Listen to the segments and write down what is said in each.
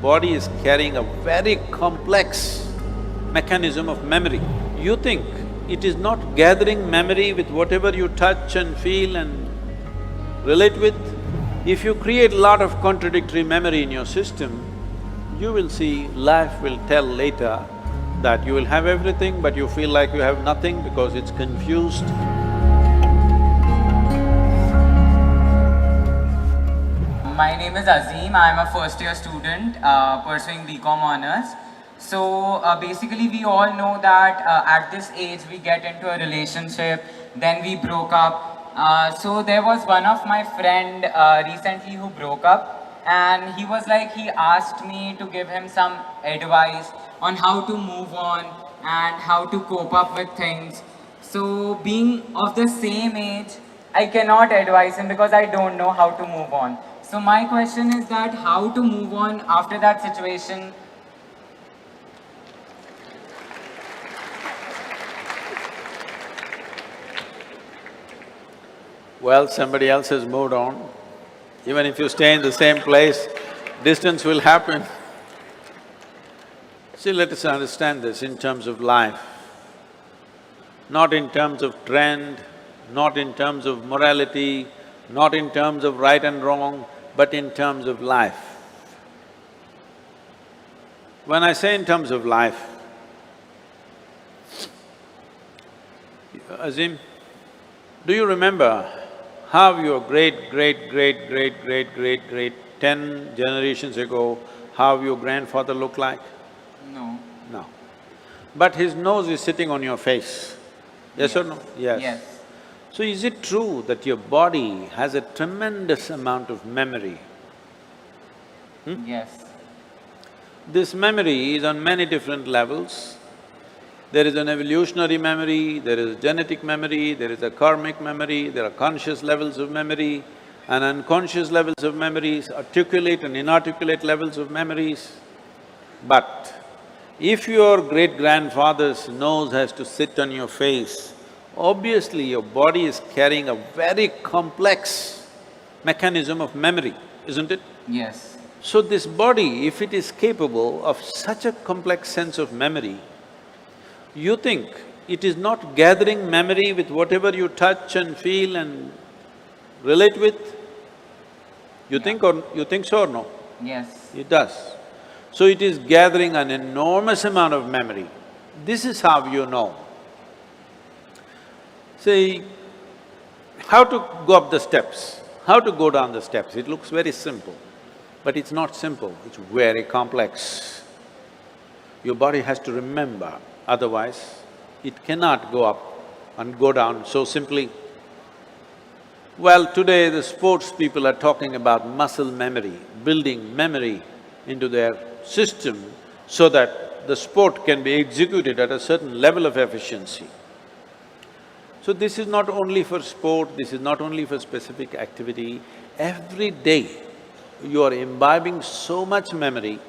body is carrying a very complex mechanism of memory. You think it is not gathering memory with whatever you touch and feel and relate with? If you create a lot of contradictory memory in your system, you will see life will tell later that you will have everything but you feel like you have nothing because it's confused. My name is Azim. I'm a first-year student pursuing BCom honors. So basically, we all know that at this age we get into a relationship, then we broke up. So there was one of my friend recently who broke up, and he was like, he asked me to give him some advice on how to move on and how to cope up with things. So being of the same age, I cannot advise him because I don't know how to move on. So my question is that how to move on after that situation. Well, somebody else has moved on. Even if you stay in the same place, distance will happen. See, let us understand this in terms of life, not in terms of trend, not in terms of morality, not in terms of right and wrong, but in terms of life. When I say in terms of life, Azim, do you remember how your great, 10 generations ago, how your grandfather looked like? No. No. But his nose is sitting on your face, yes or no? Yes. Yes. So is it true that your body has a tremendous amount of memory? Yes. This memory is on many different levels. There is an evolutionary memory, there is genetic memory, there is a karmic memory, there are conscious levels of memory and unconscious levels of memories, articulate and inarticulate levels of memories. But if your great-grandfather's nose has to sit on your face, obviously your body is carrying a very complex mechanism of memory, isn't it? Yes. So this body, if it is capable of such a complex sense of memory, you think it is not gathering memory with whatever you touch and feel and relate with? You think so or no? Yes. It does. So it is gathering an enormous amount of memory. This is how you know. See, how to go up the steps, how to go down the steps, it looks very simple. But it's not simple, it's very complex. Your body has to remember, otherwise it cannot go up and go down so simply. Well, today the sports people are talking about muscle memory, building memory into their system so that the sport can be executed at a certain level of efficiency. So this is not only for sport, this is not only for specific activity, every day you are imbibing so much memory,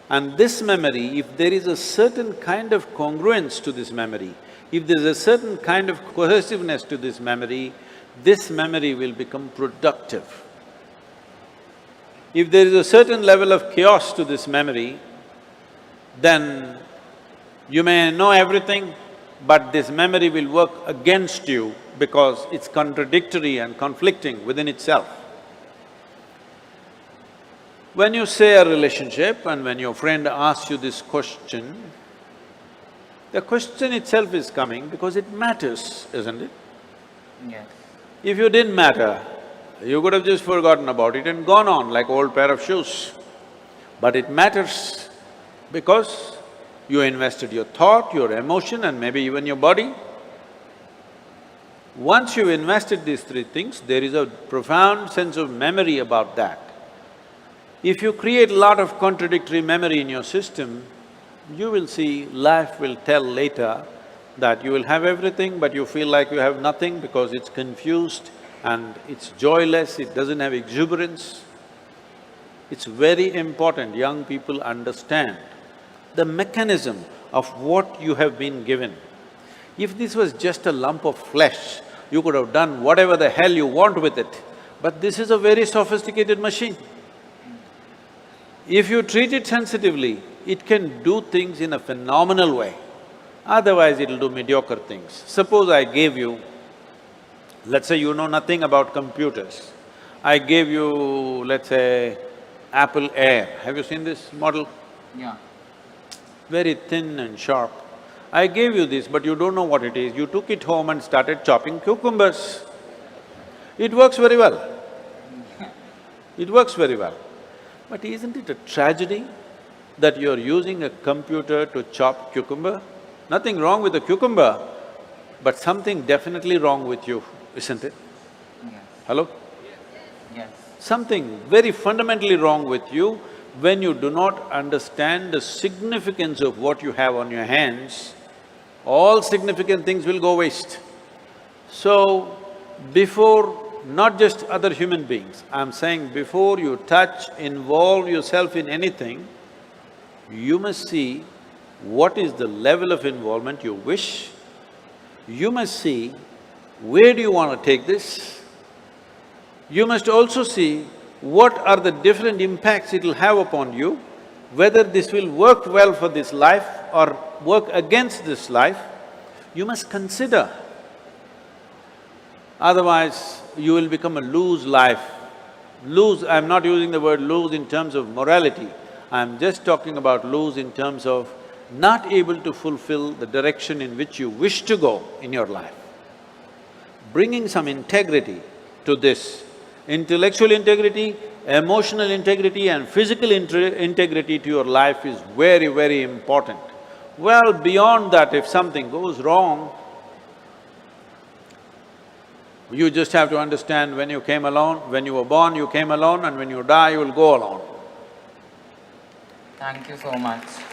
and this memory, if there is a certain kind of congruence to this memory, if there's a certain kind of cohesiveness to this memory will become productive. If there is a certain level of chaos to this memory, then you may know everything, but this memory will work against you because it's contradictory and conflicting within itself. When you say a relationship and when your friend asks you this question, the question itself is coming because it matters, isn't it? Yes. If you didn't matter, you could have just forgotten about it and gone on like old pair of shoes. But it matters because you invested your thought, your emotion and maybe even your body. Once you've invested these three things, there is a profound sense of memory about that. If you create a lot of contradictory memory in your system, you will see life will tell later that you will have everything but you feel like you have nothing because it's confused and it's joyless, it doesn't have exuberance. It's very important young people understand the mechanism of what you have been given. If this was just a lump of flesh, you could have done whatever the hell you want with it, but this is a very sophisticated machine. If you treat it sensitively, it can do things in a phenomenal way. Otherwise, it'll do mediocre things. Suppose I gave you, let's say you know nothing about computers. I gave you, let's say, Apple Air. Have you seen this model? Yeah. Very thin and sharp. I gave you this, but you don't know what it is. You took it home and started chopping cucumbers. It works very well. It works very well. But isn't it a tragedy that you're using a computer to chop cucumber? Nothing wrong with the cucumber, but something definitely wrong with you, isn't it? Yes. Hello? Yes. Something very fundamentally wrong with you when you do not understand the significance of what you have on your hands. All significant things will go waste. So, before not just other human beings, I'm saying before you touch, involve yourself in anything, you must see what is the level of involvement you wish. You must see where do you want to take this. You must also see what are the different impacts it'll have upon you, whether this will work well for this life or work against this life. You must consider. Otherwise, you will become a loose life. Loose, I'm not using the word loose in terms of morality, I'm just talking about loose in terms of not able to fulfill the direction in which you wish to go in your life. Bringing some integrity to this, intellectual integrity, emotional integrity and physical integrity to your life is very, very important. Well, beyond that, if something goes wrong, you just have to understand when you came alone, when you were born, you came alone, and when you die, you will go alone. Thank you so much.